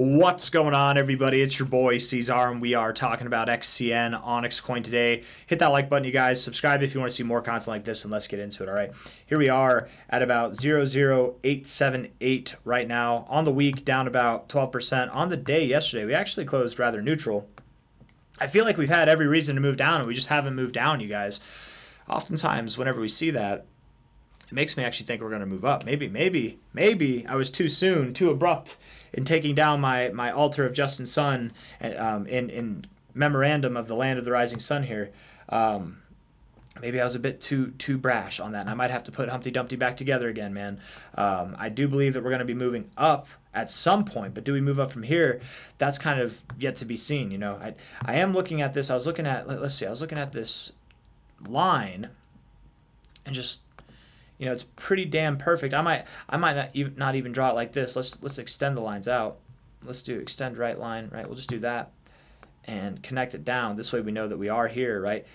What's going on, everybody? It's your boy C-Zar, and we are talking about XCN, OnyxCoin today. Hit that like button, you guys. Subscribe if you want to see more content like this, and let's get into it, all right? Here we are at about 0.0878 right now. On the week, down about 12%. On the day yesterday, we actually closed rather neutral. I feel like we've had every reason to move down, and we just haven't moved down, you guys. Oftentimes, whenever we see that, it makes me actually think we're going to move up. Maybe I was too soon, too abrupt in taking down my altar of Justin Sun in memorandum of the land of the rising sun here. Maybe I was a bit too brash on that, and I might have to put Humpty Dumpty back together again, man. I do believe that we're going to be moving up at some point, but do we move up from here? That's kind of yet to be seen. You know, I am looking at this. I was looking at this line, and just, you know, it's pretty damn perfect. I might not even draw it like this. Let's extend the lines out. Let's do extend right line, right? We'll just do that and connect it down. This way we know that we are here, right?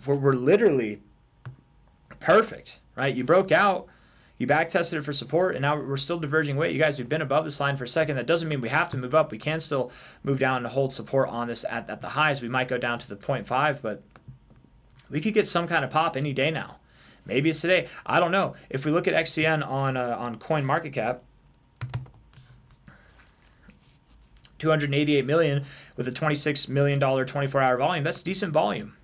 We're literally perfect, right? You broke out, you back tested it for support, and now we're still diverging weight. You guys, we've been above this line for a second. That doesn't mean we have to move up. We can still move down and hold support on this at the highs. We might go down to the 0.5, but we could get some kind of pop any day now. Maybe it's today. I don't know. If we look at XCN on CoinMarketCap, 288 million with a $26 million 24-hour volume. That's decent volume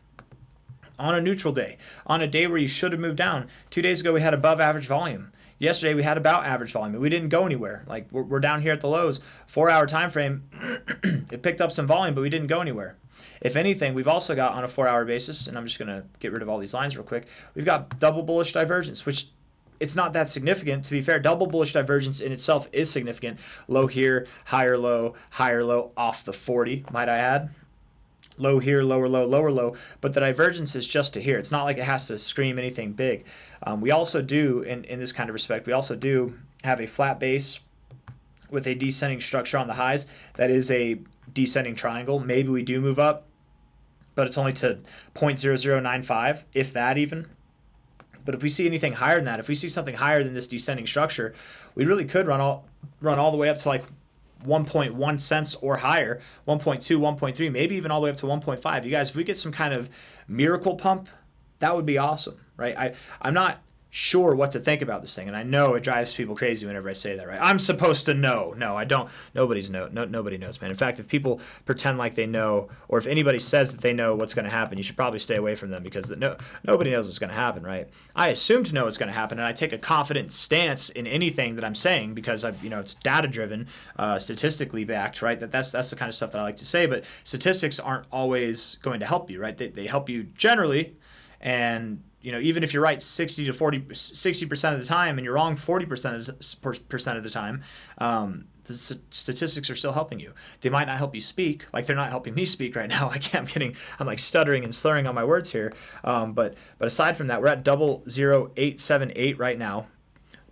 on a neutral day, on a day where you should have moved down. 2 days ago we had above average volume. Yesterday we had about average volume, and we didn't go anywhere. Like we're down here at the lows. 4-hour time frame, it picked up some volume, but we didn't go anywhere. If anything, we've also got on a 4-hour basis, and I'm just going to get rid of all these lines real quick, we've got double bullish divergence, which it's not that significant. To be fair, double bullish divergence in itself is significant. Low here, higher low off the 40, might I add. Low here, lower low, but the divergence is just to here. It's not like it has to scream anything big. We also do, in this kind of respect, we also do have a flat base with a descending structure on the highs. That is a descending triangle. Maybe we do move up, but it's only to 0.0095, if that even. But if we see anything higher than that, if we see something higher than this descending structure, we really could run all the way up to like 1.1 cents or higher, 1.2, 1.3, maybe even all the way up to 1.5. You guys, if we get some kind of miracle pump, that would be awesome, right? I'm not sure what to think about this thing, and I know it drives people crazy whenever I say that, right? I'm supposed to know. No, I don't. Nobody knows, man. In fact, if people pretend like they know, or if anybody says that they know what's going to happen, you should probably stay away from them, because nobody knows what's going to happen, right? I assume to know what's going to happen, and I take a confident stance in anything that I'm saying because it's data driven, statistically backed, right? That's the kind of stuff that I like to say. But statistics aren't always going to help you, right? They help you generally, and even if you're right 60% of the time and you're wrong 40% of the time, the statistics are still helping you. They might not help you speak, like they're not helping me speak right now. I'm like stuttering and slurring on my words here. But aside from that, we're at 0.0878 right now.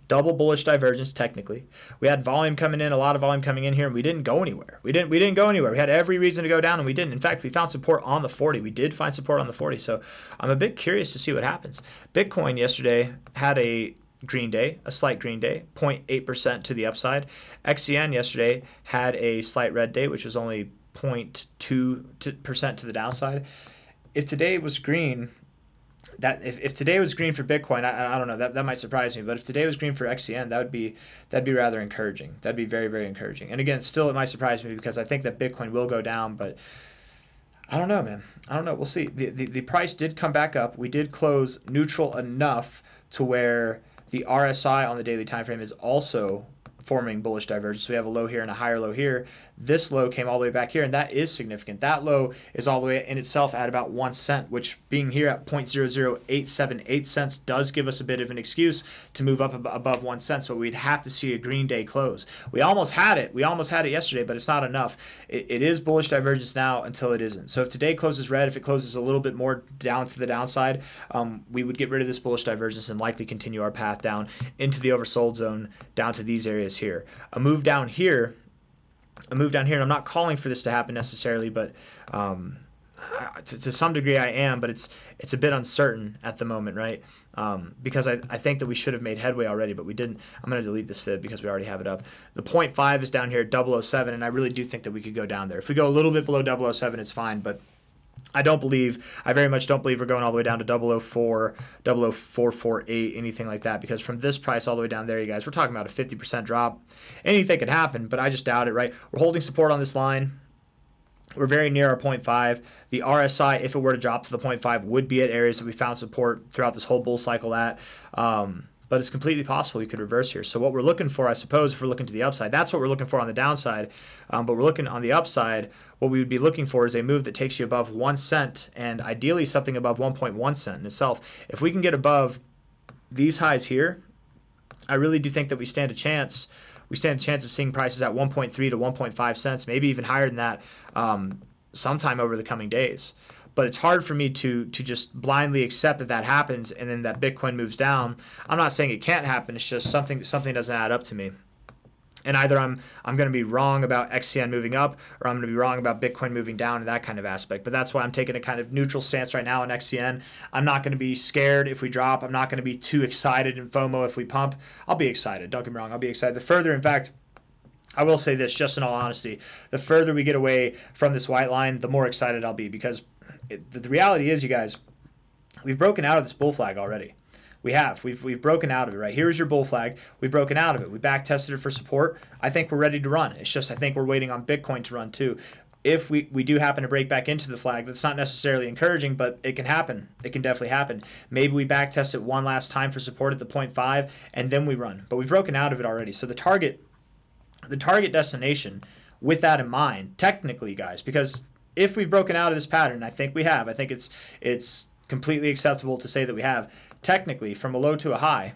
Double bullish divergence technically. We had volume coming in, a lot of volume coming in here, and we didn't go anywhere. We didn't go anywhere. We had every reason to go down, and we didn't. In fact, we found support on the 40. We did find support on the 40. So I'm a bit curious to see what happens. Bitcoin yesterday had a green day, a slight green day, 0.8% to the upside. XCN yesterday had a slight red day, which was only 0.2% to the downside. If today was green, if today was green for Bitcoin, I don't know, that might surprise me. But if today was green for XCN, that'd be rather encouraging. That'd be very, very encouraging. And again, still it might surprise me because I think that Bitcoin will go down, but I don't know, man. I don't know. We'll see. The price did come back up. We did close neutral enough to where the RSI on the daily time frame is also forming bullish divergence. So we have a low here and a higher low here. This low came all the way back here, and that is significant. That low is all the way in itself at about 1 cent, which being here at 0.00878 cents does give us a bit of an excuse to move up above 1 cent, but we'd have to see a green day close. We almost had it. We almost had it yesterday, but it's not enough. It is bullish divergence now until it isn't. So if today closes red, if it closes a little bit more down to the downside, we would get rid of this bullish divergence and likely continue our path down into the oversold zone, down to these areas here. A move down here, and I'm not calling for this to happen necessarily, but to some degree I am, but it's a bit uncertain at the moment, right? Because I think that we should have made headway already, but we didn't. I'm going to delete this fib because we already have it up. The 0.5 is down here at 007, and I really do think that we could go down there. If we go a little bit below 007, it's fine, but I very much don't believe we're going all the way down to 004, 00448, anything like that, because from this price all the way down there, you guys, we're talking about a 50% drop. Anything could happen, but I just doubt it, right? We're holding support on this line. We're very near our 0.5. The RSI, if it were to drop to the 0.5, would be at areas that we found support throughout this whole bull cycle at. But it's completely possible we could reverse here. So what we're looking for, I suppose, if we're looking to the upside, that's what we're looking for on the downside. But we're looking on the upside, what we would be looking for is a move that takes you above 1 cent and ideally something above 1.1 cent in itself. If we can get above these highs here, I really do think that we stand a chance. We stand a chance of seeing prices at 1.3 to 1.5 cents, maybe even higher than that sometime over the coming days. But it's hard for me to just blindly accept that happens and then that Bitcoin moves down. I'm not saying it can't happen. It's just something doesn't add up to me. And either I'm going to be wrong about XCN moving up, or I'm going to be wrong about Bitcoin moving down in that kind of aspect. But that's why I'm taking a kind of neutral stance right now on XCN. I'm not going to be scared if we drop. I'm not going to be too excited in FOMO if we pump. I'll be excited. Don't get me wrong. I'll be excited. The further, in fact, I will say this, just in all honesty, the further we get away from this white line, the more excited I'll be, because the reality is, you guys, we've broken out of this bull flag already. We have. We've broken out of it, right? Here's your bull flag. We've broken out of it. We back tested it for support. I think we're ready to run. It's just I think we're waiting on Bitcoin to run too. If we do happen to break back into the flag, that's not necessarily encouraging, but it can happen. It can definitely happen. Maybe we back test it one last time for support at the 0.5, and then we run. But we've broken out of it already. So the target destination, with that in mind, technically, guys, because if we've broken out of this pattern, I think we have. I think it's completely acceptable to say that we have. Technically, from a low to a high,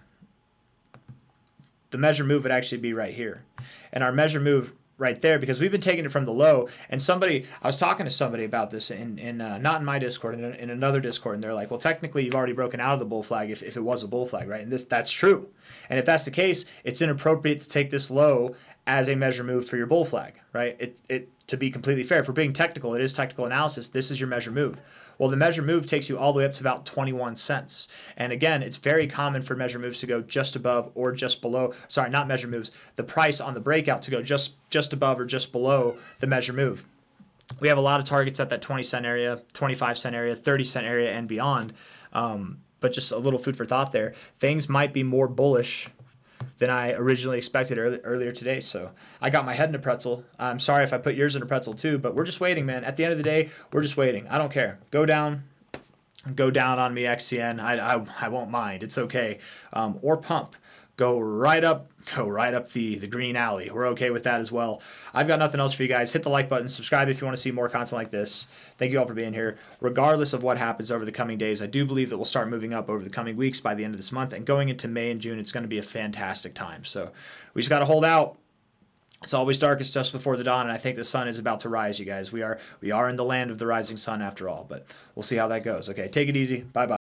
the measure move would actually be right here. And our measure move right there, because we've been taking it from the low, and I was talking to somebody about this in not in my Discord, in another Discord, and they're like, well, technically you've already broken out of the bull flag if it was a bull flag, right? And that's true. And if that's the case, it's inappropriate to take this low as a measure move for your bull flag, right? To be completely fair, if we're being technical, it is technical analysis, this is your measure move. Well, the measure move takes you all the way up to about 21 cents. And again, it's very common for measure moves to go just above or just below. Sorry, not measure moves. The price on the breakout to go just above or just below the measure move. We have a lot of targets at that 20 cent area, 25 cent area, 30 cent area, and beyond. But just a little food for thought there. Things might be more bullish than I originally expected earlier today. So I got my head in a pretzel. I'm sorry if I put yours in a pretzel too, but we're just waiting, man. At the end of the day, we're just waiting. I don't care. Go down on me, XCN. I won't mind. It's okay. Or pump. Go right up the green alley. We're okay with that as well. I've got nothing else for you guys. Hit the like button. Subscribe if you want to see more content like this. Thank you all for being here. Regardless of what happens over the coming days, I do believe that we'll start moving up over the coming weeks by the end of this month. And going into May and June, it's going to be a fantastic time. So we just got to hold out. It's always darkest just before the dawn, and I think the sun is about to rise, you guys. We are in the land of the rising sun after all, but we'll see how that goes. Okay, take it easy. Bye-bye.